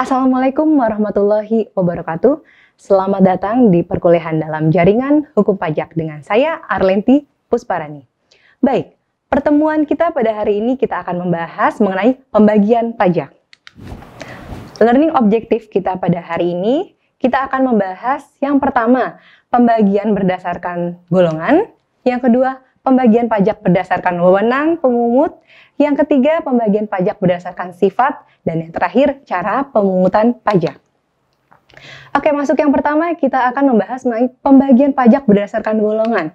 Assalamualaikum warahmatullahi wabarakatuh. Selamat datang di perkuliahan dalam jaringan hukum pajak dengan saya Arlenti Pusparani. Baik, pertemuan kita pada hari ini kita akan membahas mengenai pembagian pajak. Learning objektif kita pada hari ini kita akan membahas yang pertama, pembagian berdasarkan golongan, yang kedua, pembagian pajak berdasarkan wewenang pemungut, yang ketiga, pembagian pajak berdasarkan sifat, dan yang terakhir, cara pemungutan pajak. Oke, masuk yang pertama, kita akan membahas mengenai pembagian pajak berdasarkan golongan.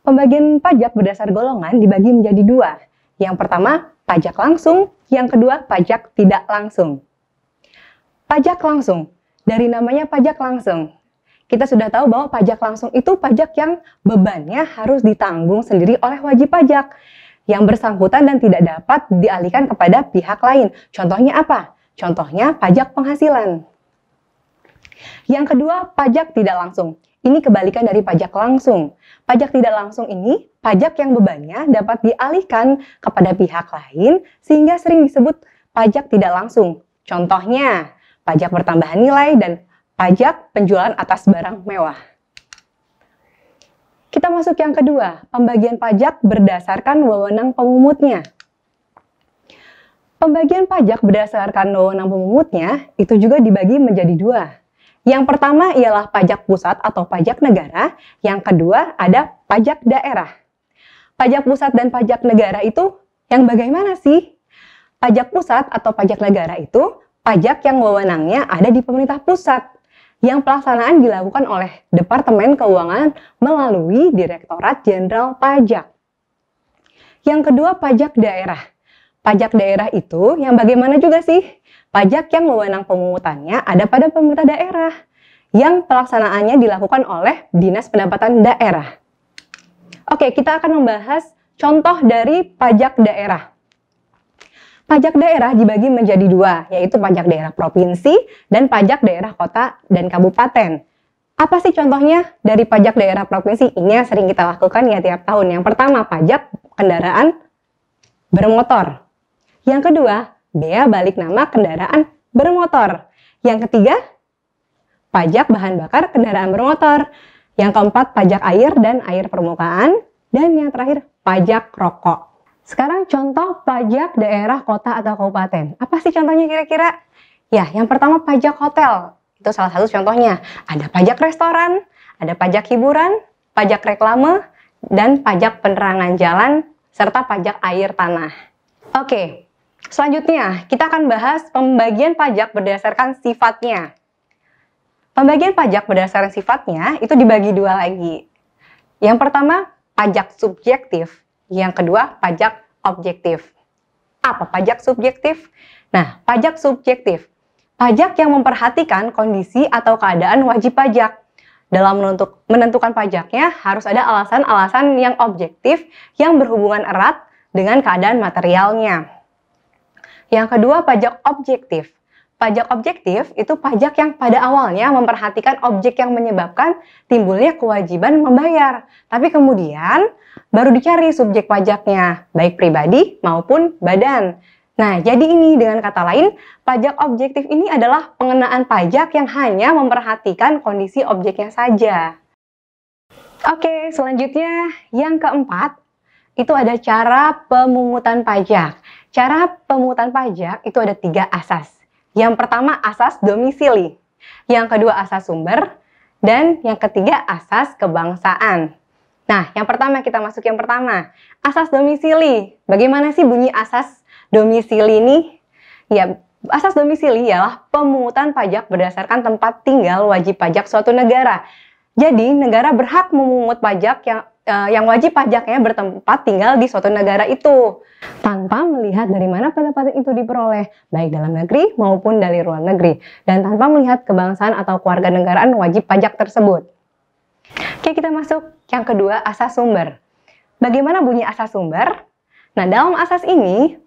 Pembagian pajak berdasar golongan dibagi menjadi dua. Yang pertama, pajak langsung, yang kedua, pajak tidak langsung. Pajak langsung, dari namanya pajak langsung. Kita sudah tahu bahwa pajak langsung itu pajak yang bebannya harus ditanggung sendiri oleh wajib pajak yang bersangkutan dan tidak dapat dialihkan kepada pihak lain. Contohnya apa? Contohnya pajak penghasilan. Yang kedua, pajak tidak langsung. Ini kebalikan dari pajak langsung. Pajak tidak langsung ini pajak yang bebannya dapat dialihkan kepada pihak lain sehingga sering disebut pajak tidak langsung. Contohnya, pajak pertambahan nilai dan pajak penjualan atas barang mewah. Kita masuk yang kedua, pembagian pajak berdasarkan wewenang pemungutnya. Pembagian pajak berdasarkan wewenang pemungutnya itu juga dibagi menjadi dua. Yang pertama ialah pajak pusat atau pajak negara, yang kedua ada pajak daerah. Pajak pusat dan pajak negara itu yang bagaimana sih? Pajak pusat atau pajak negara itu pajak yang wewenangnya ada di pemerintah pusat, yang pelaksanaan dilakukan oleh Departemen Keuangan melalui Direktorat Jenderal Pajak. Yang kedua, pajak daerah. Pajak daerah itu yang bagaimana juga sih? Pajak yang wewenang pemungutannya ada pada pemerintah daerah, yang pelaksanaannya dilakukan oleh Dinas Pendapatan Daerah. Oke, kita akan membahas contoh dari pajak daerah. Pajak daerah dibagi menjadi dua, yaitu pajak daerah provinsi dan pajak daerah kota dan kabupaten. Apa sih contohnya dari pajak daerah provinsi? Ini yang sering kita lakukan ya tiap tahun. Yang pertama, pajak kendaraan bermotor. Yang kedua, bea balik nama kendaraan bermotor. Yang ketiga, pajak bahan bakar kendaraan bermotor. Yang keempat, pajak air dan air permukaan. Dan yang terakhir, pajak rokok. Sekarang contoh pajak daerah, kota, atau kabupaten. Apa sih contohnya kira-kira? Ya, yang pertama pajak hotel. Itu salah satu contohnya. Ada pajak restoran, ada pajak hiburan, pajak reklame, dan pajak penerangan jalan, serta pajak air tanah. Oke, selanjutnya kita akan bahas pembagian pajak berdasarkan sifatnya. Pembagian pajak berdasarkan sifatnya itu dibagi dua lagi. Yang pertama, pajak subjektif. Yang kedua, pajak objektif. Apa pajak subjektif? Nah, pajak subjektif. Pajak yang memperhatikan kondisi atau keadaan wajib pajak. Dalam menentukan pajaknya, harus ada alasan-alasan yang objektif yang berhubungan erat dengan keadaan materialnya. Yang kedua, pajak objektif. Pajak objektif itu pajak yang pada awalnya memperhatikan objek yang menyebabkan timbulnya kewajiban membayar. Tapi kemudian baru dicari subjek pajaknya, baik pribadi maupun badan. Nah, jadi ini dengan kata lain, pajak objektif ini adalah pengenaan pajak yang hanya memperhatikan kondisi objeknya saja. Oke, selanjutnya yang keempat, itu ada cara pemungutan pajak. Cara pemungutan pajak itu ada 3 asas. Yang pertama asas domisili, yang kedua asas sumber, dan yang ketiga asas kebangsaan. Nah, yang pertama kita masuk yang pertama, asas domisili. Bagaimana sih bunyi asas domisili ini? Ya, asas domisili ialah pemungutan pajak berdasarkan tempat tinggal wajib pajak suatu negara. Jadi, negara berhak memungut pajak yang wajib pajaknya bertempat tinggal di suatu negara itu, tanpa melihat dari mana pendapatan itu diperoleh, baik dalam negeri maupun dari luar negeri, dan tanpa melihat kebangsaan atau kewarganegaraan wajib pajak tersebut. Oke, kita masuk yang kedua, asas sumber. Bagaimana bunyi asas sumber? Nah, dalam asas ini,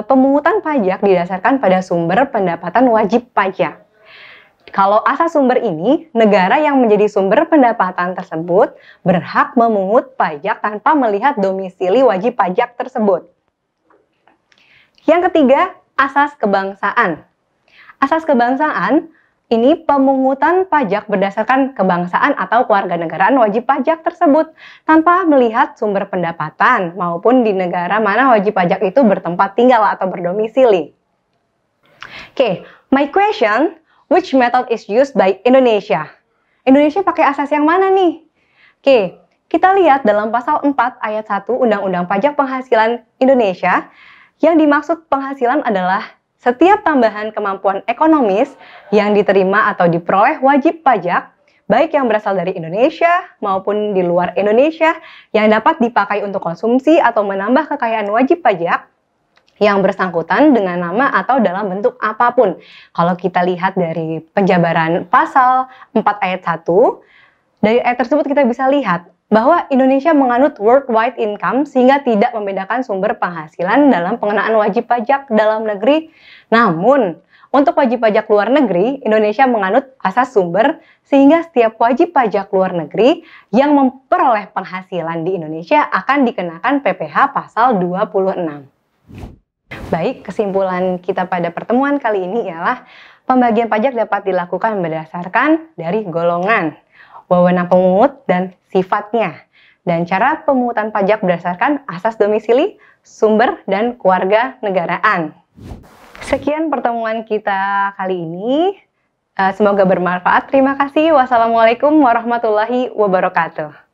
pemungutan pajak didasarkan pada sumber pendapatan wajib pajak. Kalau asas sumber ini, negara yang menjadi sumber pendapatan tersebut berhak memungut pajak tanpa melihat domisili wajib pajak tersebut. Yang ketiga, asas kebangsaan. Asas kebangsaan, ini pemungutan pajak berdasarkan kebangsaan atau kewarganegaraan wajib pajak tersebut tanpa melihat sumber pendapatan maupun di negara mana wajib pajak itu bertempat tinggal atau berdomisili. Oke, my question, which method is used by Indonesia? Indonesia pakai asas yang mana nih? Oke, kita lihat dalam pasal 4 ayat 1 Undang-Undang Pajak Penghasilan Indonesia, yang dimaksud penghasilan adalah setiap tambahan kemampuan ekonomis yang diterima atau diperoleh wajib pajak, baik yang berasal dari Indonesia maupun di luar Indonesia, yang dapat dipakai untuk konsumsi atau menambah kekayaan wajib pajak yang bersangkutan dengan nama atau dalam bentuk apapun. Kalau kita lihat dari penjabaran pasal 4 ayat 1, dari ayat tersebut kita bisa lihat bahwa Indonesia menganut worldwide income sehingga tidak membedakan sumber penghasilan dalam pengenaan wajib pajak dalam negeri. Namun, untuk wajib pajak luar negeri, Indonesia menganut asas sumber sehingga setiap wajib pajak luar negeri yang memperoleh penghasilan di Indonesia akan dikenakan PPh pasal 26. Baik, kesimpulan kita pada pertemuan kali ini ialah pembagian pajak dapat dilakukan berdasarkan dari golongan, wewenang pemungut, dan sifatnya. Dan cara pemungutan pajak berdasarkan asas domisili, sumber, dan keluarga negaraan. Sekian pertemuan kita kali ini. Semoga bermanfaat. Terima kasih. Wassalamualaikum warahmatullahi wabarakatuh.